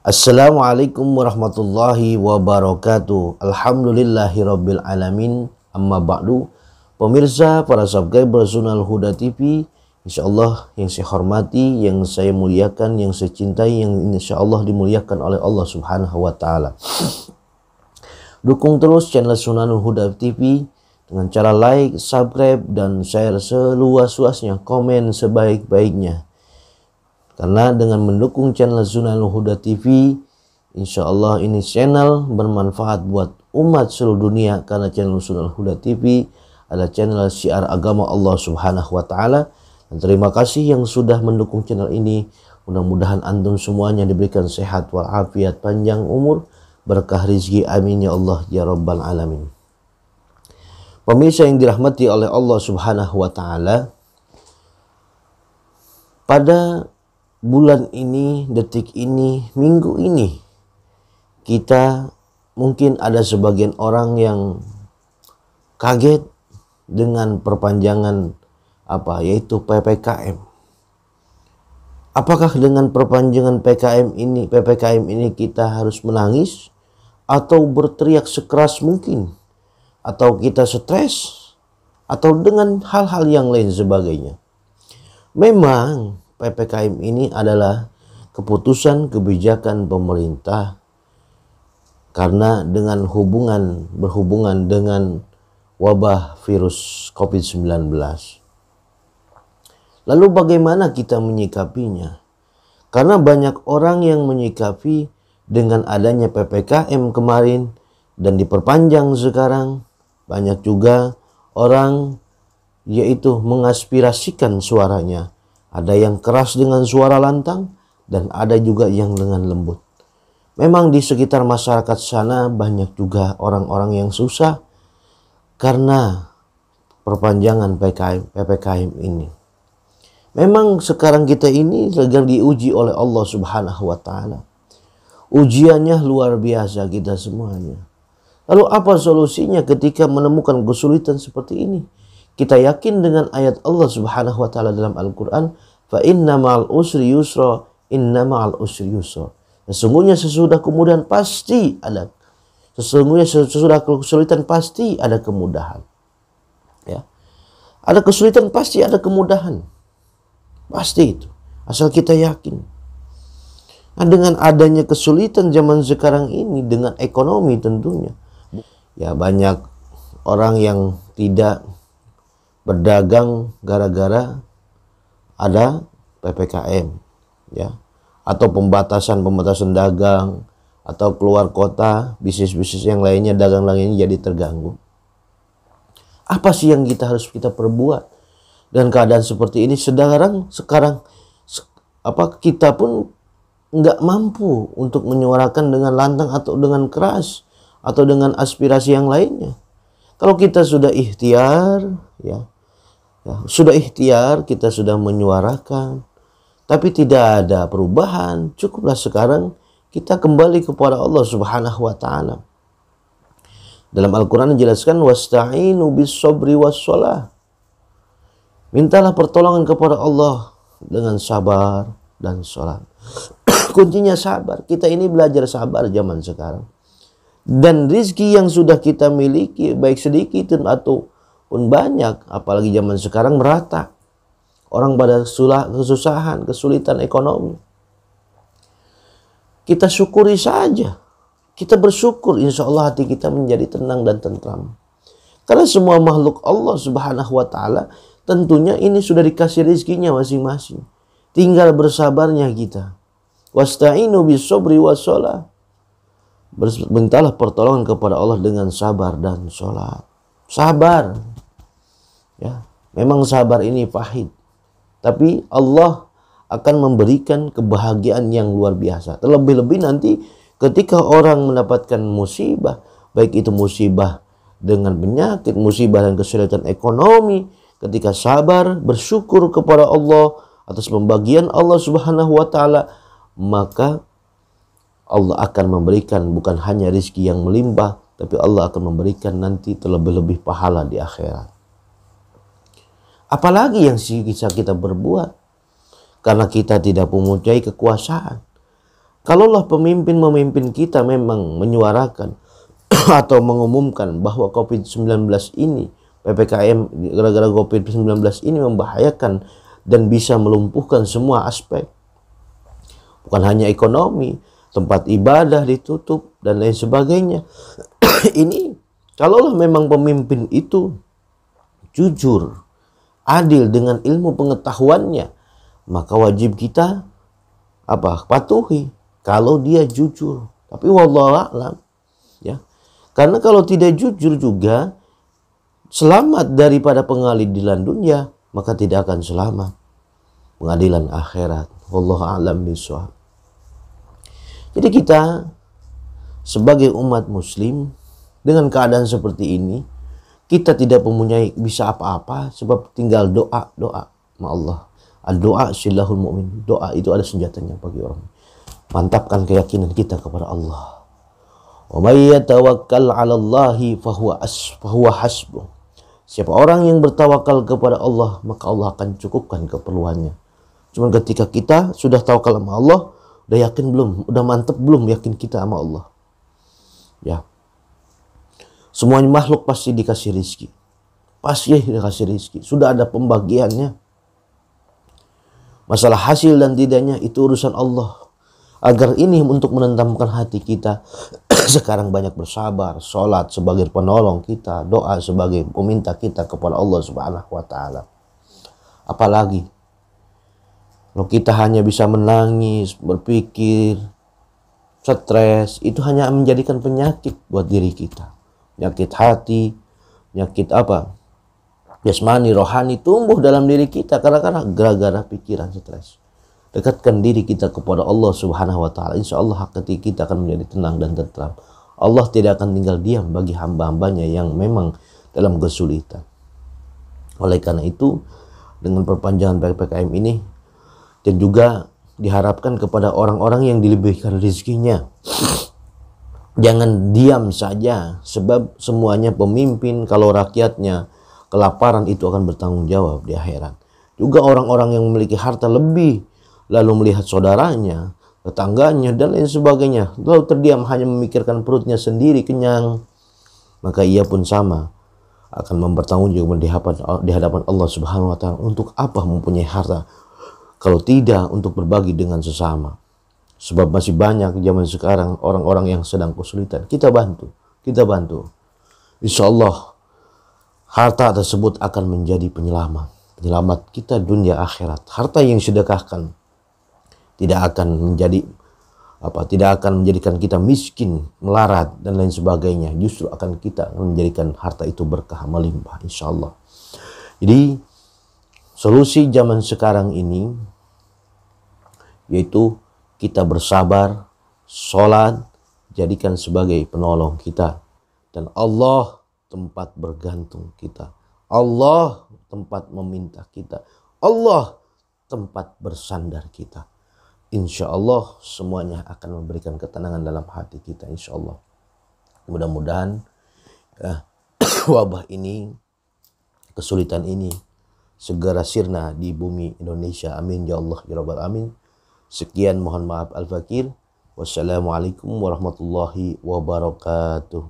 Assalamualaikum warahmatullahi wabarakatuh. Alhamdulillahirabbil alamin. Amma ba'du. Pemirsa, para subscriber Sunnal Huda TV, insyaallah yang saya hormati, yang saya muliakan, yang saya cintai, yang insyaallah dimuliakan oleh Allah Subhanahu wa taala. Dukung terus channel Sunnal Huda TV dengan cara like, subscribe, dan share seluas-luasnya, komen sebaik-baiknya. Karena dengan mendukung channel Sunnal Huda TV, insya Allah ini channel bermanfaat buat umat seluruh dunia. Karena channel Sunnal Huda TV adalah channel syiar agama Allah Subhanahu wa taala. Dan terima kasih yang sudah mendukung channel ini. Mudah-mudahan antum semuanya diberikan sehat walafiat, panjang umur, berkah rizki, amin ya Allah ya rabbal alamin. Pemirsa yang dirahmati oleh Allah Subhanahu wa taala, pada bulan ini, detik ini, minggu ini, kita mungkin ada sebagian orang yang kaget dengan perpanjangan yaitu PPKM. Apakah dengan perpanjangan PPKM ini kita harus menangis atau berteriak sekeras mungkin, atau kita stres, atau dengan hal-hal yang lain sebagainya? Memang PPKM ini adalah keputusan kebijakan pemerintah karena berhubungan dengan wabah virus COVID-19. Lalu bagaimana kita menyikapinya? Karena banyak orang yang menyikapi dengan adanya PPKM kemarin dan diperpanjang sekarang, banyak juga orang yaitu mengaspirasikan suaranya. Ada yang keras dengan suara lantang dan ada juga yang dengan lembut. Memang di sekitar masyarakat sana banyak juga orang-orang yang susah karena perpanjangan PPKM ini. Memang sekarang kita ini sedang diuji oleh Allah Subhanahu wa taala. Ujiannya luar biasa kita semuanya. Lalu apa solusinya ketika menemukan kesulitan seperti ini? Kita yakin dengan ayat Allah Subhanahu wa taala dalam Al-Qur'an, fa inna ma'al usri yusra, inna ma'al usri yusra. Sesungguhnya sesudah kemudahan pasti ada. Sesungguhnya sesudah kesulitan pasti ada kemudahan. Ya. Ada kesulitan pasti ada kemudahan. Pasti itu. Asal kita yakin. Nah, dengan adanya kesulitan zaman sekarang ini dengan ekonomi tentunya. Ya, banyak orang yang tidak berdagang gara-gara ada PPKM, ya, atau pembatasan dagang, atau keluar kota, bisnis-bisnis yang lainnya, dagang lainnya jadi terganggu. Apa sih yang harus kita perbuat dan keadaan seperti ini? Sekarang kita pun nggak mampu untuk menyuarakan dengan lantang atau dengan keras atau dengan aspirasi yang lainnya. Kalau kita sudah ikhtiar, sudah ikhtiar, kita sudah menyuarakan, tapi tidak ada perubahan, cukuplah sekarang kita kembali kepada Allah Subhanahu wa taala. Dalam Al-Qur'an dijelaskan, wasta'inu bis-sabri was-shalah. Mintalah pertolongan kepada Allah dengan sabar dan salat. Kuncinya sabar. Kita ini belajar sabar zaman sekarang. Dan rizki yang sudah kita miliki, baik sedikit atau pun banyak, apalagi zaman sekarang merata. Orang pada kesusahan, kesulitan ekonomi. Kita syukuri saja. Kita bersyukur, insya Allah hati kita menjadi tenang dan tentram. Karena semua makhluk Allah Subhanahu wa taala tentunya ini sudah dikasih rizkinya masing-masing. Tinggal bersabarnya kita. Wasta'inu bis-sabri was-shalah. Mintalah pertolongan kepada Allah dengan sabar dan sholat. Sabar. Ya, memang sabar ini pahit. Tapi Allah akan memberikan kebahagiaan yang luar biasa. Terlebih-lebih nanti ketika orang mendapatkan musibah, baik itu musibah dengan penyakit, musibah dan kesulitan ekonomi, ketika sabar, bersyukur kepada Allah atas pembagian Allah Subhanahu wa taala, maka Allah akan memberikan bukan hanya rizki yang melimpah, tapi Allah akan memberikan nanti terlebih-lebih pahala di akhirat. Apalagi yang bisa kita berbuat? Karena kita tidak mempunyai kekuasaan. Kalaulah pemimpin-pemimpin kita memang menyuarakan atau mengumumkan bahwa COVID-19 ini, PPKM gara-gara COVID-19 ini membahayakan dan bisa melumpuhkan semua aspek, bukan hanya ekonomi, tempat ibadah ditutup dan lain sebagainya. Ini kalaulah memang pemimpin itu jujur, adil dengan ilmu pengetahuannya, maka wajib kita patuhi kalau dia jujur. Tapi wallahu a'lam, ya. Karena kalau tidak jujur juga selamat daripada pengadilan dunia, maka tidak akan selamat pengadilan akhirat. Wallahu a'lam bishawab. Jadi kita sebagai umat muslim dengan keadaan seperti ini, kita tidak mempunyai bisa apa-apa sebab tinggal doa sama Allah. Doa silahul mu'min. Doa itu ada senjatanya bagi orang. Mantapkan keyakinan kita kepada Allah. Wa may yatawakkal 'ala Allahi fahuwa hasbuh. Siapa orang yang bertawakal kepada Allah, maka Allah akan cukupkan keperluannya. Cuman ketika kita sudah tawakal sama Allah, udah yakin belum? Udah mantep belum yakin kita sama Allah? Ya. Semuanya makhluk pasti dikasih rizki. Pasti dikasih rizki. Sudah ada pembagiannya. Masalah hasil dan tidaknya itu urusan Allah. Agar ini untuk menentamkan hati kita. Sekarang banyak bersabar, sholat sebagai penolong kita, doa sebagai peminta kita kepada Allah Subhanahu wa Ta'ala. Apalagi kalau kita hanya bisa menangis, berpikir, stres, itu hanya menjadikan penyakit buat diri kita. Penyakit hati, penyakit jasmani, rohani tumbuh dalam diri kita karena gara-gara pikiran stres. Dekatkan diri kita kepada Allah Subhanahu wa Ta'ala. Insya Allah hati kita akan menjadi tenang dan tentram. Allah tidak akan tinggal diam bagi hamba-hambanya yang memang dalam kesulitan. Oleh karena itu, dengan perpanjangan PPKM ini, dan juga diharapkan kepada orang-orang yang dilebihkan rezekinya, jangan diam saja, sebab semuanya pemimpin kalau rakyatnya kelaparan itu akan bertanggung jawab di akhirat. Juga orang-orang yang memiliki harta lebih, lalu melihat saudaranya, tetangganya, dan lain sebagainya, lalu terdiam hanya memikirkan perutnya sendiri kenyang, maka ia pun sama akan mempertanggungjawabkan di hadapan Allah Subhanahu wa Ta'ala. Untuk apa mempunyai harta kalau tidak untuk berbagi dengan sesama? Sebab masih banyak zaman sekarang orang-orang yang sedang kesulitan. Kita bantu. Insya Allah harta tersebut akan menjadi penyelamat kita dunia akhirat. Harta yang sedekahkan tidak akan menjadikan kita miskin, melarat dan lain sebagainya. Justru akan kita menjadikan harta itu berkah melimpah, insya Allah. Jadi solusi zaman sekarang ini yaitu kita bersabar, sholat, jadikan sebagai penolong kita. Dan Allah tempat bergantung kita. Allah tempat meminta kita. Allah tempat bersandar kita. Insya Allah semuanya akan memberikan ketenangan dalam hati kita, insya Allah. Mudah-mudahan wabah ini, kesulitan ini segera sirna di bumi Indonesia. Amin ya Allah ya Rabbal Amin. Sekian, mohon maaf al-fakir. Wassalamualaikum warahmatullahi wabarakatuh.